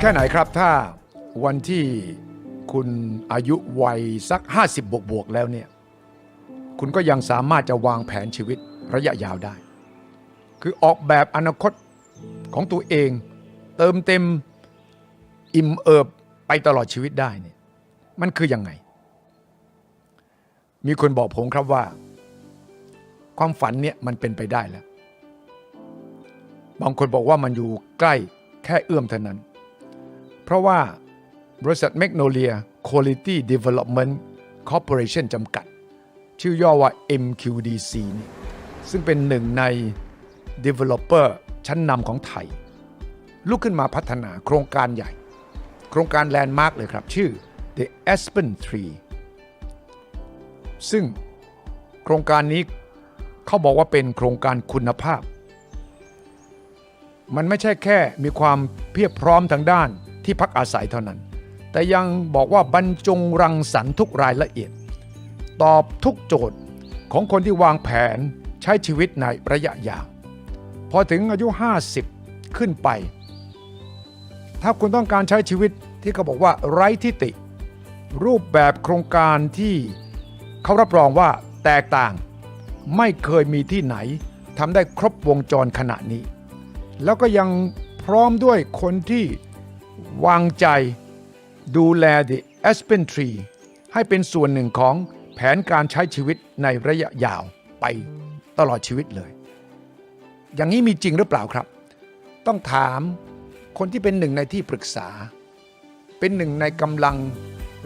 แค่ไหนครับถ้าวันที่คุณอายุวัยสัก50บวกแล้วเนี่ยคุณก็ยังสามารถจะวางแผนชีวิตระยะยาวได้คือออกแบบอนาคตของตัวเองเติมเต็มอิ่มเอิบไปตลอดชีวิตได้เนี่ยมันคือยังไงมีคนบอกผมครับว่าความฝันเนี่ยมันเป็นไปได้แล้วบางคนบอกว่ามันอยู่ใกล้แค่เอื้อมเท่านั้นเพราะว่าบริษัท Magnolia Quality Development Corporation จำกัดชื่อย่อว่า MQDC นี่ซึ่งเป็นหนึ่งใน developer ชั้นนำของไทยลุกขึ้นมาพัฒนาโครงการใหญ่โครงการแลนด์มาร์คเลยครับชื่อ The Aspen Tree ซึ่งโครงการนี้เขาบอกว่าเป็นโครงการคุณภาพมันไม่ใช่แค่มีความเพียบพร้อมทางด้านที่พักอาศัยเท่านั้นแต่ยังบอกว่าบรรจงรังสรรค์ทุกรายละเอียดตอบทุกโจทย์ของคนที่วางแผนใช้ชีวิตในระยะยาวพอถึงอายุ50ขึ้นไปถ้าคุณต้องการใช้ชีวิตที่เขาบอกว่าไร้ทิฏฐิรูปแบบโครงการที่เขารับรองว่าแตกต่างไม่เคยมีที่ไหนทำได้ครบวงจรขณะนี้แล้วก็ยังพร้อมด้วยคนที่วางใจดูแล The Aspen Tree ให้เป็นส่วนหนึ่งของแผนการใช้ชีวิตในระยะยาวไปตลอดชีวิตเลยอย่างนี้มีจริงหรือเปล่าครับต้องถามคนที่เป็นหนึ่งในที่ปรึกษาเป็นหนึ่งในกำลัง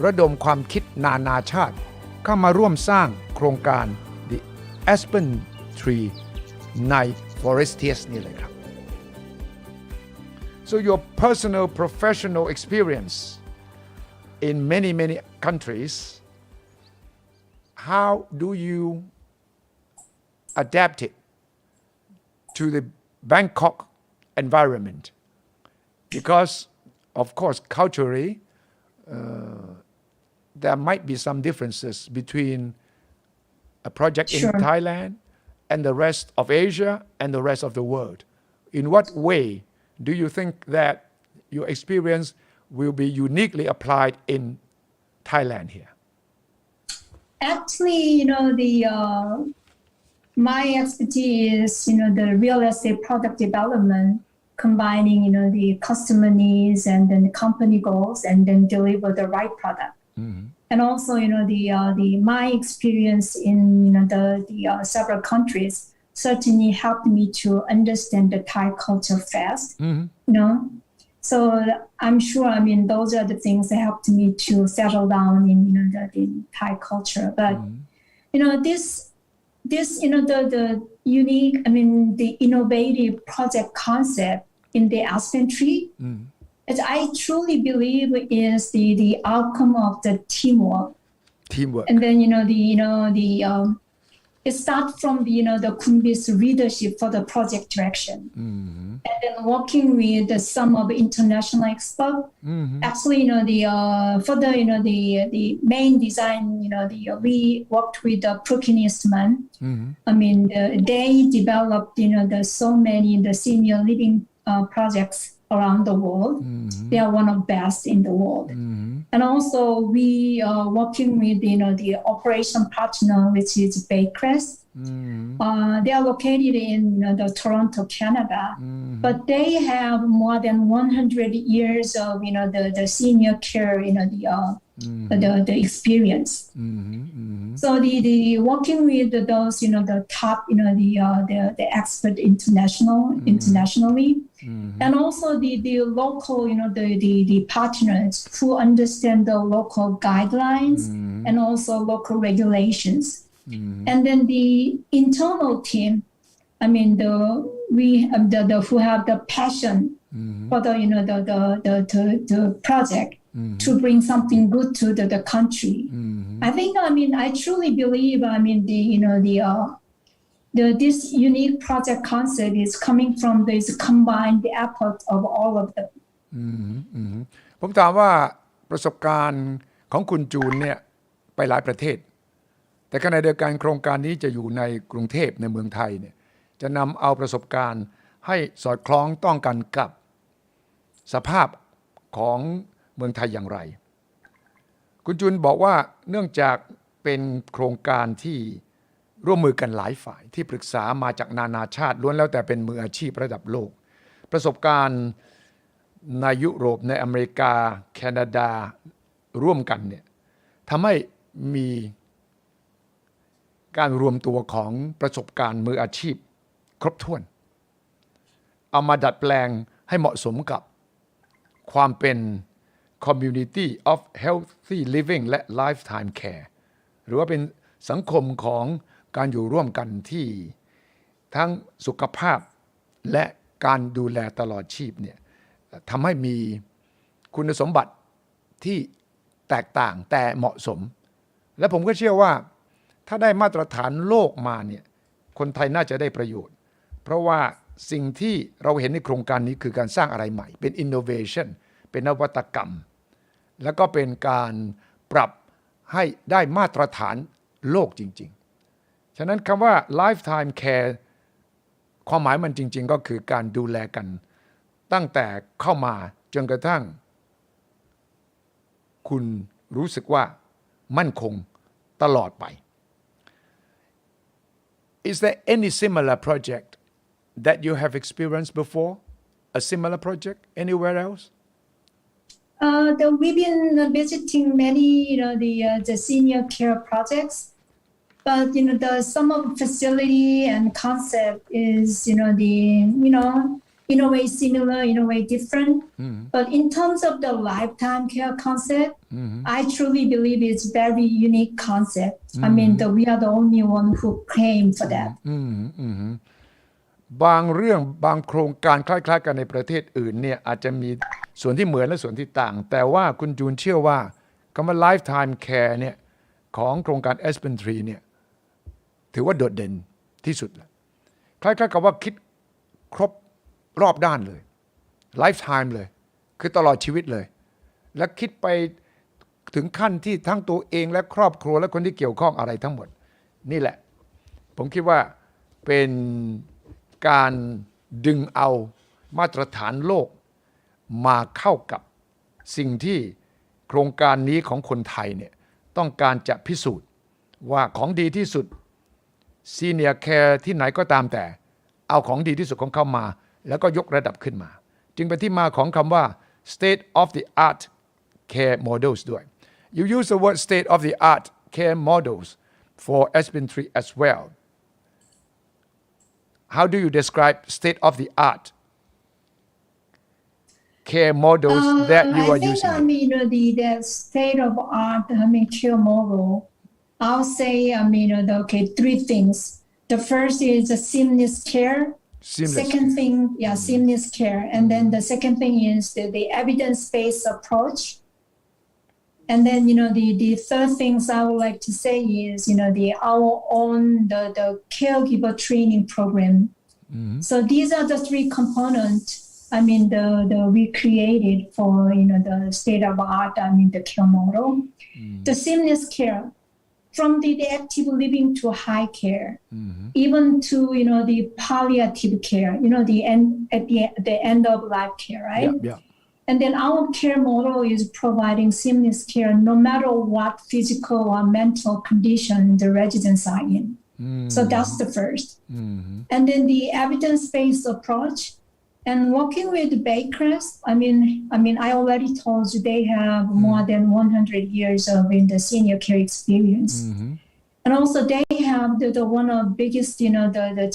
ระดมความคิดนานาชาติเข้ามาร่วมสร้างโครงการ The Aspen Tree ใน Forestias นี่เลยครับ So your personal professional experience in many countries how do you adapt it to the Bangkok environment because of course culturally there might be some differences between a project in Thailand and the rest of Asia and the rest of the world. In what way do you think that your experience will be uniquely applied in Thailand here? Actually, my expertise, the real estate product development, combining, the customer needs and then the company goals, and then deliver the right product. Mm-hmm. And also, my experience in the several countries certainly helped me to understand the Thai culture fast. Mm-hmm. So I'm sure, those are the things that helped me to settle down in, the Thai culture. But, this, the unique, the innovative project concept in the Aspen Tree, as I truly believe is the outcome of the teamwork. And then, it starts from the Kunbi's leadership for the project direction. Mm-hmm. And then working with some of the international experts. Mm-hmm. Actually, for the main design, we worked with the Prokinistman. Mm-hmm. They developed, so many the senior living projects around the world. Mm-hmm. They are one of the best in the world. Mm-hmm. And also we are working with, the operation partner, which is Baycrest. Mm-hmm. They are located in the Toronto, Canada, but they have more than 100 years of, the senior care, the experience. Mm-hmm. So the working with those, the top, the expert internationally, and also the local, the partners who understand the local guidelines and also local regulations. And then the internal team, we have who have the passion for the project. To bring something good to the country. I think, I truly believe, this unique project concept is coming from this combined effort of all of them. ผมถามว่าประสบการณ์ของคุณจูนเนี่ยไปหลายประเทศแต่ขณะเดียวกันโครงการนี้จะอยู่ในกรุงเทพในเมืองไทยเนี่ยจะนำเอาประสบการณ์ให้สอดคล้องต้องกันกับสภาพ ของเมืองไทยอย่างไรคุณจุนบอกว่าเนื่องจากเป็นโครงการที่ร่วมมือกันหลายฝ่ายที่ปรึกษามาจากนานาชาติล้วนแล้วแต่เป็นมืออาชีพระดับโลกประสบการณ์ในยุโรปในอเมริกาแคนาดาร่วมกันเนี่ยทำให้มีการรวมตัวของประสบการณ์มืออาชีพครบถ้วนเอามาดัดแปลงให้เหมาะสมกับความเป็น Community of Healthy Living และ Lifetime Care หรือว่าเป็นสังคมของการอยู่ร่วมกันที่ทั้งสุขภาพและการดูแลตลอดชีพเนี่ยทำให้มีคุณสมบัติที่แตกต่างแต่เหมาะสมและผมก็เชื่อว่าถ้าได้มาตรฐานโลกมาเนี่ยคนไทยน่าจะได้ประโยชน์เพราะว่าสิ่งที่เราเห็นในโครงการนี้คือการสร้างอะไรใหม่เป็น innovation เป็นนวัตกรรมแล้วก็เป็นการปรับให้ได้มาตรฐานโลกจริงๆฉะนั้นคำว่า lifetime care ความหมายมันจริงๆก็คือการดูแลกันตั้งแต่เข้ามาจนกระทั่งคุณรู้สึกว่ามั่นคงตลอดไป Is there any similar project that you have experienced before? A similar project anywhere else? We've been visiting many, the senior care projects, but some of the facility and concept is, in a way similar, in a way different. But in terms of the lifetime care concept, I truly believe it's very unique concept. I mean, we are the only one who claim for that. บางเรื่องบางโครงการคล้ายๆกันในประเทศอื่นเนี่ยอาจจะมีส่วนที่เหมือนและส่วนที่ต่างแต่ว่าคุณจูนเชื่อว่าคำว่า lifetime care เนี่ยของโครงการ Aspen Tree เนี่ยถือว่าโดดเด่นที่สุดแล้วคล้ายๆกับว่าคิดครบรอบด้านเลย lifetime เลยคือตลอดชีวิตเลยและคิดไปถึงขั้นที่ทั้งตัวเองและครอบครัวและคนที่เกี่ยวข้องอะไรทั้งหมดนี่แหละผมคิดว่าเป็นการดึงเอามาตรฐานโลกมาเข้ากับสิ่งที่โครงการนี้ของคนไทยเนี่ยต้องการจะพิสูจน์ว่าของดีที่สุด Senior Care ที่ไหนก็ตามแต่เอาของดีที่สุดของเขามาแล้วก็ยกระดับขึ้นมาจึงเป็นที่มาของคำว่า State of the Art Care Models ด้วย You use the word State of the Art Care Models for Aspen Tree as well How do you describe state of the art care models that you are using? I think, the state of art, care model, I'll say, three things. The first is the seamless care. Second thing, seamless care. And then the second thing is the evidence-based approach. And then, the third things I would like to say is, our own, the caregiver training program. So these are the three components, we created for, the state of art, the care model. The seamless care, from the active living to high care, even to, the palliative care, the end of life care, right? Yeah. And then our care model is providing seamless care no matter what physical or mental condition the residents are in. So that's the first. And then the evidence-based approach and working with bakers. I already told you they have more than 100 years of in the senior care experience. And also they have the one of biggest, the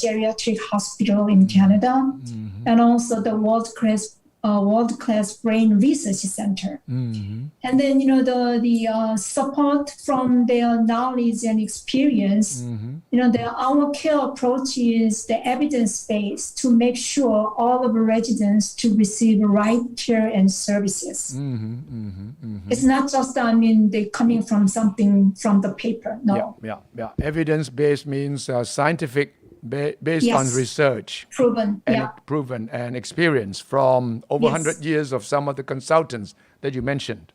geriatric hospital in Canada, and also the world-class brain research center. And then, the support from their knowledge and experience, our care approach is the evidence-based to make sure all of the residents to receive right care and services. It's not just, they coming from something from the paper, no. Yeah. Evidence-based means scientific based on research proven and experience from over 100 years of some of the consultants that you mentioned.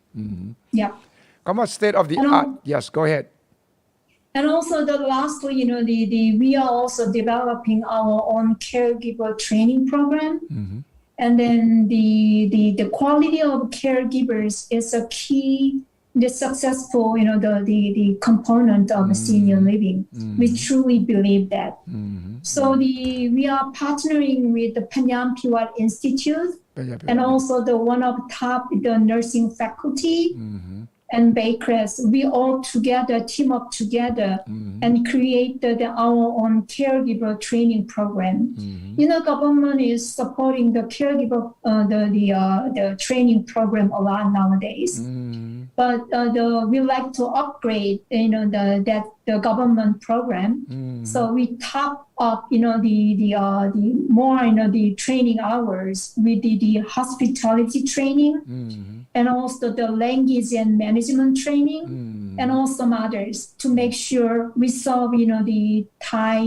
Come on, state of the art. Yes, go ahead. And also lastly, we are also developing our own caregiver training program. and then the quality of caregivers is a key, the successful, the component of senior living. We truly believe that. So we are partnering with the Panyampiwat Institute and also the one of top the nursing faculty and bakers. We all together team up together and create our own caregiver training program. Government is supporting the caregiver the training program a lot nowadays. But we like to upgrade the government program. So we top up the more the training hours with the hospitality training and also the language and management training and also others to make sure we solve the Thai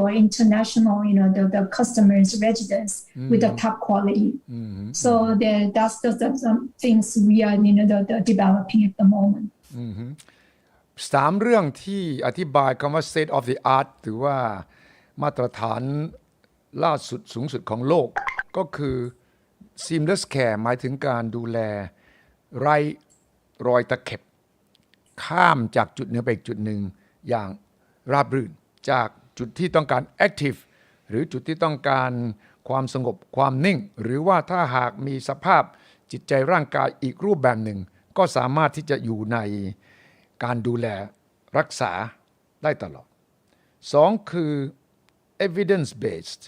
or international the customers residents with the top quality. So that's some things we are developing at the moment. 3 เรื่องที่อธิบายคำว่า state of the art หรือว่ามาตรฐานล่าสุดสูงสุดของโลกก็คือ seamless care หมายถึงการดูแลไร้รอยตะเข็บข้ามจากจุดหนึ่งไปอีกจุดหนึ่งอย่างราบรื่นจากจุดที่ต้องการ active หรือจุดที่ต้องการความสงบความนิ่งหรือว่าถ้าหากมีสภาพจิตใจร่างกายอีกรูปแบบหนึ่งก็สามารถที่จะอยู่ในการดูแลรักษาได้ตลอด 2 คือ evidence based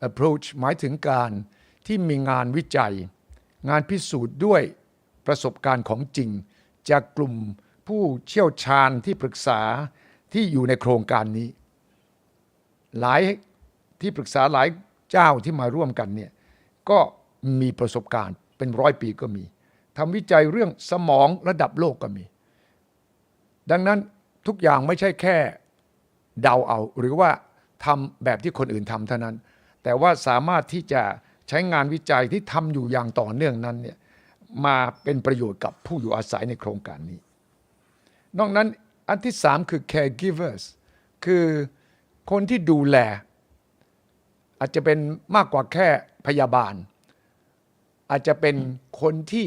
approach หมายถึงการที่มีงานวิจัยงานพิสูจน์ด้วยประสบการณ์ของจริงจากกลุ่มผู้เชี่ยวชาญที่ปรึกษาที่อยู่ในโครงการนี้หลายที่ปรึกษาหลายเจ้าที่มาร่วมกันเนี่ยก็มีประสบการณ์เป็น100 ปีก็มีทำวิจัยเรื่องสมองระดับโลกก็มีดังนั้นทุกอย่างไม่ใช่แค่เดาเอาหรือว่าทำแบบที่คนอื่นทำเท่านั้นแต่ว่าสามารถที่จะใช้งานวิจัยที่ทำอยู่อย่างต่อเนื่องนั้นเนี่ยมาเป็นประโยชน์กับผู้อยู่อาศัยในโครงการนี้นอกนั้นอันที่3คือ caregivers คือคนที่ดูแลอาจจะเป็นมากกว่าแค่พยาบาลอาจจะเป็นคนที่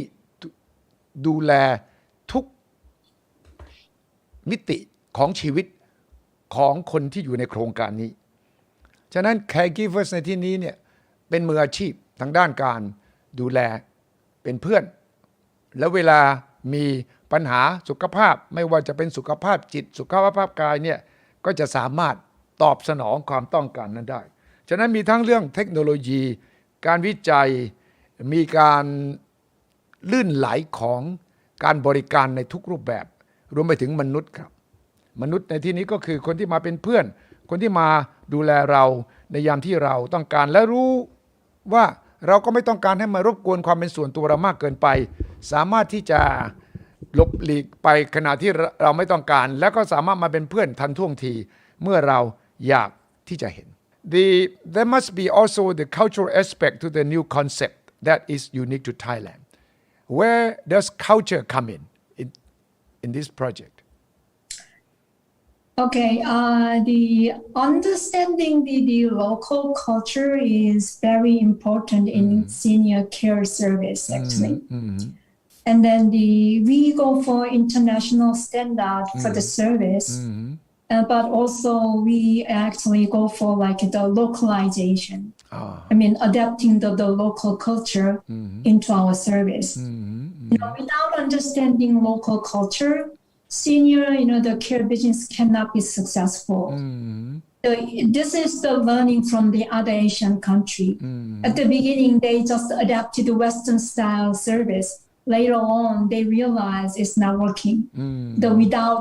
ดูแลทุกมิติของชีวิตของคนที่อยู่ในโครงการนี้ฉะนั้น caregivers ในที่นี้เนี่ยเป็นมืออาชีพทางด้านการดูแลเป็นเพื่อนแล้วเวลามีปัญหาสุขภาพไม่ว่าจะเป็นสุขภาพจิตสุขภาพกายเนี่ยก็จะสามารถตอบสนองความต้องการนั้นได้ฉะนั้นมีทั้งเรื่องเทคโนโลยีการวิจัยมีการลื่นไหลของการบริการในทุกรูปแบบรวมไปถึงมนุษย์ครับมนุษย์ในที่นี้ก็คือคนที่มาเป็นเพื่อนคนที่มาดูแลเราในยามที่เราต้องการและรู้ว่าเราก็ไม่ต้องการให้มารบกวนความเป็นส่วนตัวเรามากเกินไปสามารถที่จะหลบหลีกไปขณะที่เราไม่ต้องการแล้วก็สามารถมาเป็นเพื่อนทันท่วงทีเมื่อเราอยากที่จะเห็น There must be also the cultural aspect to the new concept that is unique to Thailand. Where does culture come in this project? Okay, the understanding the local culture is very important in senior care service actually. And then we go for international standard for the service, but also we actually go for like the localization. I mean, adapting the local culture into our service. Without understanding local culture, senior, the care business cannot be successful. This is the learning from the other Asian country. At the beginning, they just adapted the Western style service. Later on, they realize it's not working. Without,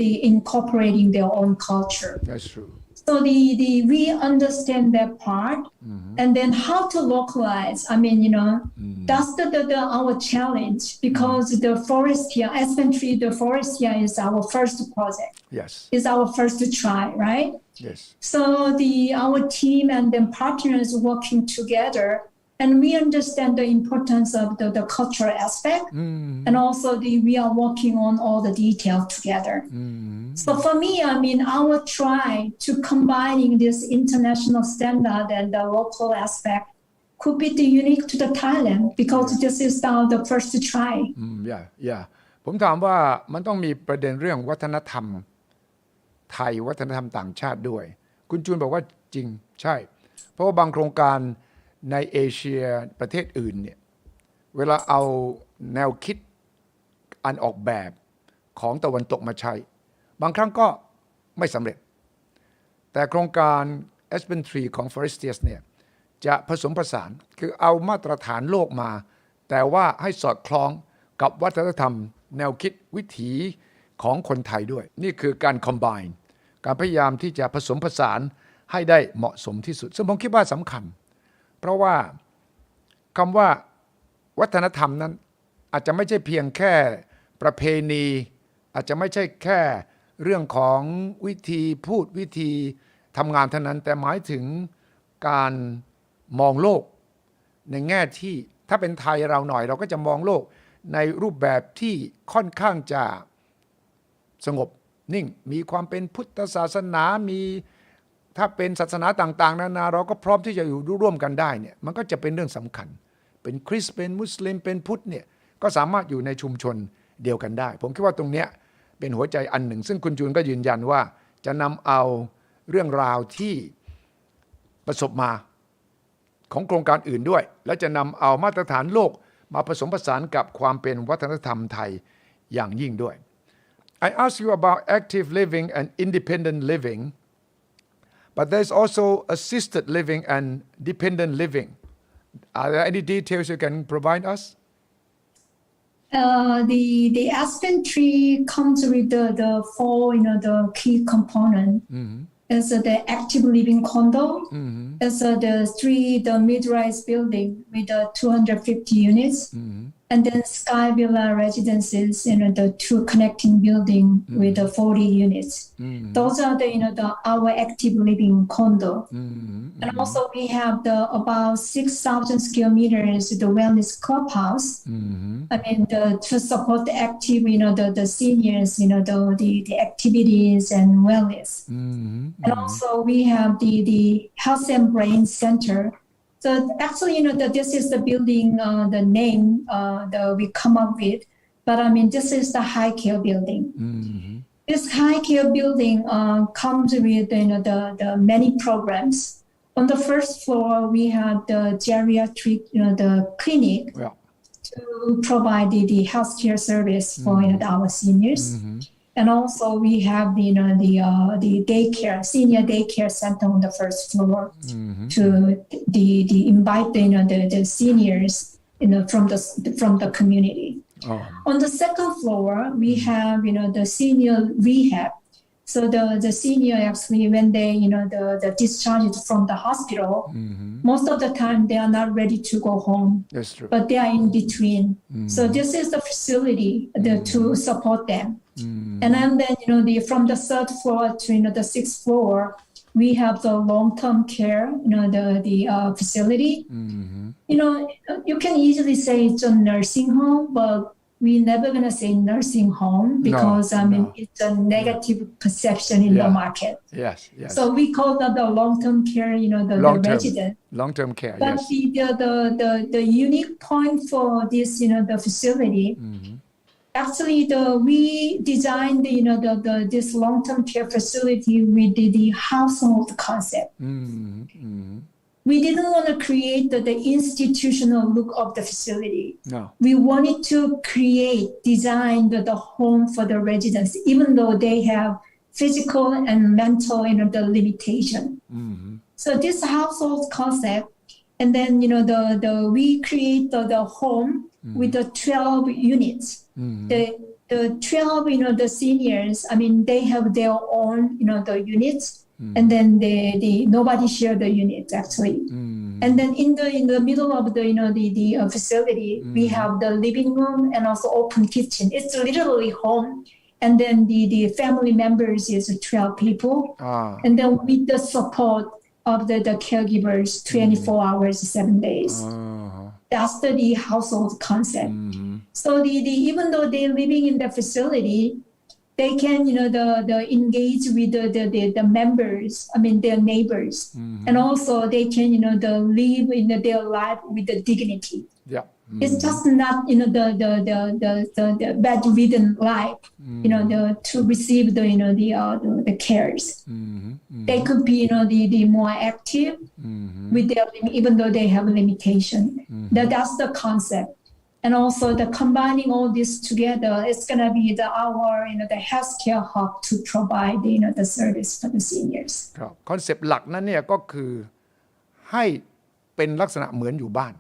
the incorporating their own culture. That's true. So we understand that part, and then how to localize. That's our challenge because the Forestias, Aspen Tree, the Forestias is our first project. Yes. It's our first try, right? Yes. So our team and then partners working together. And we understand the importance of the cultural aspect, and also we are working on all the details together. So for me, our try to combining this international standard and the local aspect could be the unique to the Thailand because this is now the first to try. yeah ผมถามว่ามันต้องมีประเด็นเรื่องวัฒนธรรมไทยวัฒนธรรมต่างชาติด้วยคุณจูนบอกว่าจริงใช่เพราะว่าบางโครงการในเอเชียประเทศอื่นเนี่ยเวลาเอาแนวคิดอันออกแบบของตะวันตกมาใช้บางครั้งก็ไม่สำเร็จแต่โครงการ Aspen Tree ของ Forestias เนี่ยจะผสมผสานคือเอามาตรฐานโลกมาแต่ว่าให้สอดคล้องกับวัฒนธรรมแนวคิดวิถีของคนไทยด้วยนี่คือการ combine การพยายามที่จะผสมผสานให้ได้เหมาะสมที่สุดซึ่งผมคิดว่าสำคัญเพราะว่าคำว่าวัฒนธรรมนั้นอาจจะไม่ใช่เพียงแค่ประเพณีอาจจะไม่ใช่แค่เรื่องของวิธีพูดวิธีทำงานเท่านั้นแต่หมายถึงการมองโลกในแง่ที่ถ้าเป็นไทยเราหน่อยเราก็จะมองโลกในรูปแบบที่ค่อนข้างจะสงบนิ่งมีความเป็นพุทธศาสนามีถ้าเป็นศาสนาต่างๆนานาเราก็พร้อมที่จะอยู่ร่วมกันได้เนี่ยมันก็จะเป็นเรื่องสำคัญเป็นคริสต์เป็นมุสลิมเป็นพุทธเนี่ยก็สามารถอยู่ในชุมชนเดียวกันได้ผมคิดว่าตรงเนี้ยเป็นหัวใจอันหนึ่งซึ่งคุณจูนก็ยืนยันว่าจะนำเอาเรื่องราวที่ประสบมาของโครงการอื่นด้วยและจะนำเอามาตรฐานโลกมาผสมผสานกับความเป็นวัฒนธรรมไทยอย่างยิ่งด้วย I asked you about active living and independent living but there's also assisted living and dependent living are there any details you can provide us the Aspen Tree comes with the four the key component is the active living condo is the mid-rise building with 250 units and then Sky Villa residences the two connecting building with 40 units those are our active living condo and also we have about 6,000 square meters the wellness clubhouse I mean to support the active the seniors the activities and wellness and also we have the health and brain center so actually this is the building the name that we come up with but I mean this is the high care building this high care building comes with the many programs on the first floor we have the geriatric the clinic to provide the healthcare service for our seniors and also we have the daycare senior daycare center on the first floor to the invite the seniors from the community on the second floor we have the senior rehab so the senior actually when they the discharged from the hospital most of the time they are not ready to go home that's true but they are in between so this is the facility to support them and then from the third floor to the sixth floor we have the long-term care the facility you can easily say it's a nursing home but we're never going to say nursing home because it's a negative perception in the market. Yes. So we call that the long-term care, the resident. Long-term care, but yes. The unique point for this, the facility, actually we designed this long-term care facility with the household concept. We didn't want to create the institutional look of the facility. No. We wanted to design the home for the residents, even though they have physical and mental, the limitation. So this household concept, and then we create the home with the 12 units. The 12, the seniors, I mean, they have their own, the units. And then nobody share the units actually. And then in the middle of the facility, we have the living room and also open kitchen. It's literally home. And then the family members is 12 people. And then with the support of the caregivers 24 hours, 7 days. That's the household concept. So even though they're living in the facility, they can the engage with the members, I mean their neighbors, and also they can the live in their life with the dignity. Yeah. It's just not the bedridden life, to receive the cares. They could be the more active with their even though they have limitation. That's the concept. And also the combining all this together, it's gonna be our the healthcare hub to provide the service for the seniors. ครับคอนเซปต์หลักนั้นเนี่ยก็คือให้เป็นลักษณะเหมือนอยู่บ้าน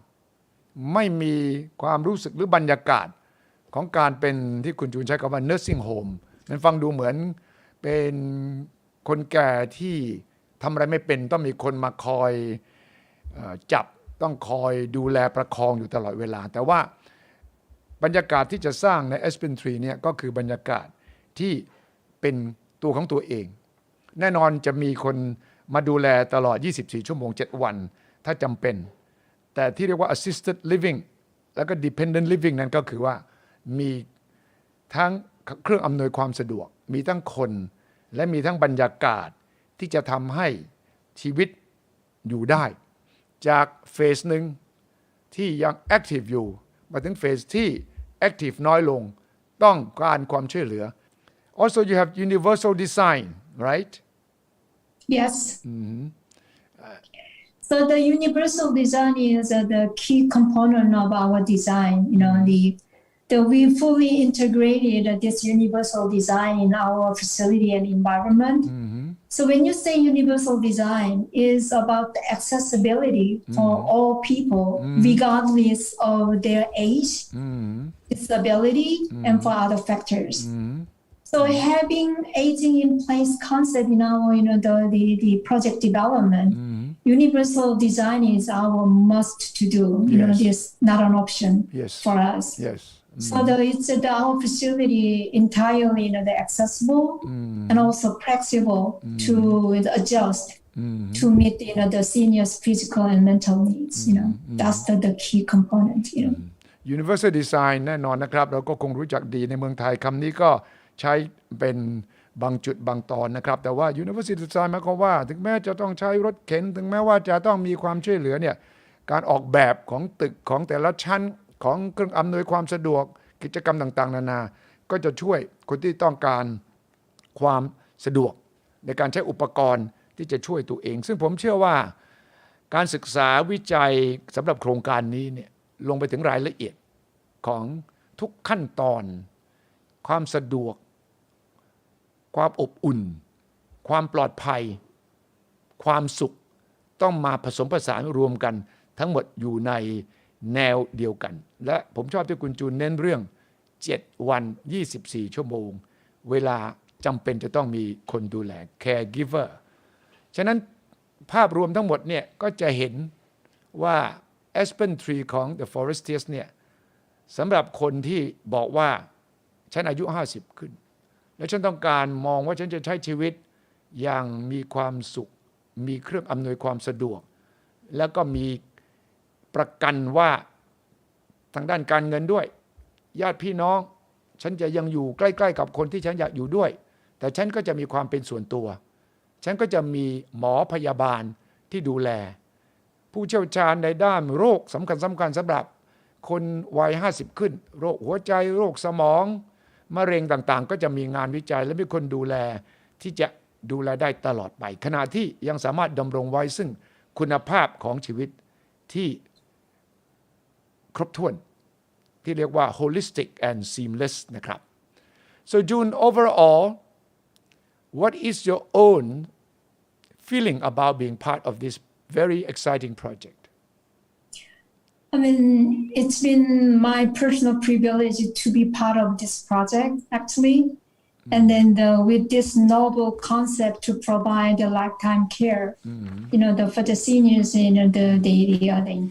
ไม่มีความรู้สึกหรือบรรยากาศของการเป็นที่คุณจูนใช้คำว่า nursing home มันฟังดูเหมือนเป็นคนแก่ที่ทำอะไรไม่เป็นต้องมีคนมาคอยจับต้องคอยดูแลประคองอยู่ตลอดเวลาแต่ว่าบรรยากาศที่จะสร้างใน Aspen Tree เนี่ยก็คือบรรยากาศที่เป็นตัวของตัวเองแน่นอนจะมีคนมาดูแลตลอด24ชั่วโมง7วันถ้าจำเป็นแต่ที่เรียกว่า assisted living แล้วก็ dependent living นั้นก็คือว่ามีทั้งเครื่องอำนวยความสะดวกมีทั้งคนและมีทั้งบรรยากาศที่จะทำให้ชีวิตอยู่ได้จากเฟสหนึ่งที่ยัง active อยู่มาถึงเฟสที่ active น้อยลงต้องการความช่วยเหลือ also you have universal design right Yes. So the universal design is the key component of our design. We fully integrated this universal design in our facility and environment. So when you say universal design, is about the accessibility for all people, regardless of their age, disability, and for other factors. So having aging in place concept in our the project development, universal design is our must to do. It's not an option for us. Yes. So it's our facility entirely accessible and also flexible to adjust to meet the seniors' physical and mental needs. That's the key component. Universal design แน่นอนนะครับเราก็คงรู้จักดีในเมืองไทยคำนี้ก็ใช้เป็นบางจุดบางตอนนะครับแต่ว่า Universal Design หมายความว่าถึงแม้จะต้องใช้รถเข็นถึงแม้ว่าจะต้องมีความช่วยเหลือเนี่ยการออกแบบของตึกของแต่ละชั้นของเครื่องอำนวยความสะดวกกิจกรรมต่างๆนานาก็จะช่วยคนที่ต้องการความสะดวกในการใช้อุปกรณ์ที่จะช่วยตัวเองซึ่งผมเชื่อว่าการศึกษาวิจัยสำหรับโครงการนี้เนี่ยลงไปถึงรายละเอียดของทุกขั้นตอนความสะดวกความอบอุ่นความปลอดภัยความสุขต้องมาผสมผสานรวมกันทั้งหมดอยู่ในแนวเดียวกันและผมชอบที่คุณจูนเน้นเรื่อง7วัน24ชั่วโมงเวลาจำเป็นจะต้องมีคนดูแล caregiver ฉะนั้นภาพรวมทั้งหมดเนี่ยก็จะเห็นว่า Aspen Tree ของ The Forestias เนี่ยสำหรับคนที่บอกว่าฉันอายุ50ขึ้นและฉันต้องการมองว่าฉันจะใช้ชีวิตอย่างมีความสุขมีเครื่องอำนวยความสะดวกแล้วก็มีประกันว่าทางด้านการเงินด้วยญาติพี่น้องฉันจะยังอยู่ใกล้ๆกับคนที่ฉันอยากอยู่ด้วยแต่ฉันก็จะมีความเป็นส่วนตัวฉันก็จะมีหมอพยาบาลที่ดูแลผู้เชี่ยวชาญในด้านโรคสำคัญสำหรับคนวัย50ขึ้นโรคหัวใจโรคสมองมะเร็งต่างๆก็จะมีงานวิจัยและมีคนดูแลที่จะดูแลได้ตลอดไปขณะที่ยังสามารถดำรงไว้ซึ่งคุณภาพของชีวิตที่ครบถ้วนที่เรียกว่า holistic and seamless นะครับ so June overall what is your own feeling about being part of this very exciting project I mean, it's been my personal privilege to be part of this project, actually. And then with this novel concept to provide the lifetime care, for the seniors, in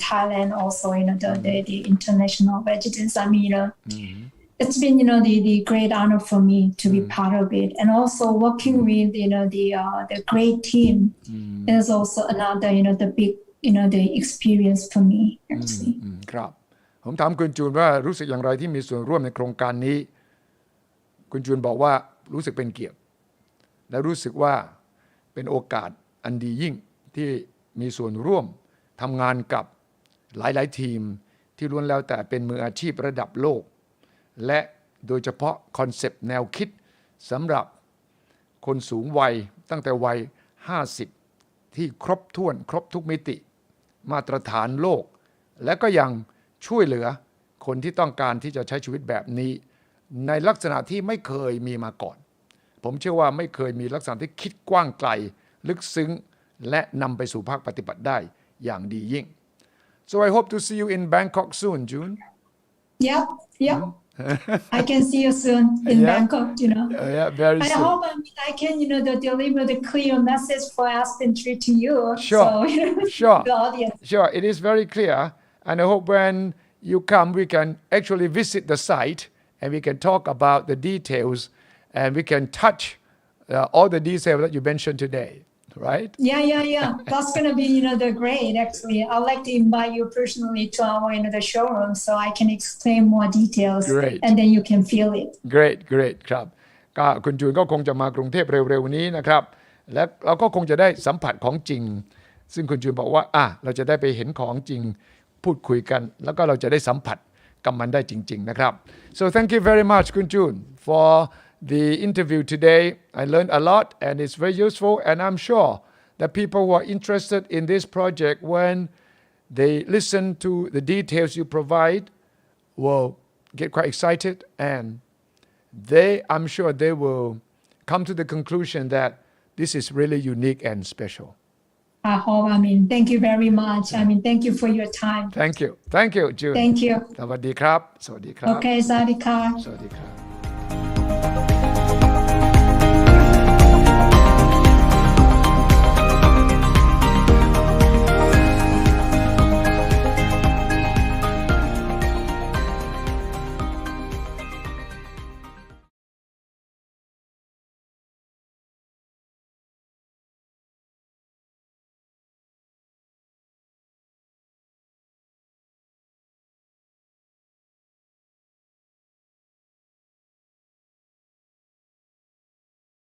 Thailand, also, the international residents. I mean, it's been, the great honor for me to be part of it. And also working with, the great team is also another, the big the experience for me actually ครับผมถามคุณจูนว่ารู้สึกอย่างไรที่มีส่วนร่วมในโครงการนี้คุณจูนบอกว่า รู้สึกเป็นเกียรติและรู้สึกว่าเป็นโอกาสอันดียิ่งที่มีส่วนร่วมทำงานกับหลายๆทีมที่ล้วนแล้วแต่เป็นมืออาชีพระดับโลกและโดยเฉพาะคอนเซปต์แนวคิดสำหรับคนสูงวัยตั้งแต่วัย50ที่ครบถ้วนครบทุกมิติมาตรฐานโลกและก็ยังช่วยเหลือคนที่ต้องการที่จะใช้ชีวิตแบบนี้ในลักษณะที่ไม่เคยมีมาก่อนผมเชื่อว่าไม่เคยมีลักษณะที่คิดกว้างไกลลึกซึ้งและนำไปสู่ภาคปฏิบัติได้อย่างดียิ่ง so I hope to see you in Bangkok soon June Yep I can see you soon in Bangkok yeah very I soon hope I can deliver the clear message for Aspen Tree to you sure sure the audience sure it is very clear and I hope when you come we can actually visit the site and we can talk about the details and we can touch all the details that you mentioned today right yeah that's gonna be the great actually I'd like to invite you personally to our the showroom so I can explain more details Great. and then you can feel it great ครับก็คุณจูนก็คงจะมากรุงเทพเร็วๆนี้นะครับและเราก็คงจะได้สัมผัสของจริงซึ่งคุณจูนบอกว่าเราจะได้ไปเห็นของจริงพูดคุยกันแล้วก็เราจะได้สัมผัสกับมันได้จริงๆนะครับ so thank you very much คุณจูน for the interview today I learned a lot and it's very useful and I'm sure that people who are interested in this project when they listen to the details you provide will get quite excited and I'm sure they will come to the conclusion that this is really unique and special I hope thank you very much thank you for your time thank you June thank you สวัสดีครับ okay สวัสดีค่ะ สวัสดีครับ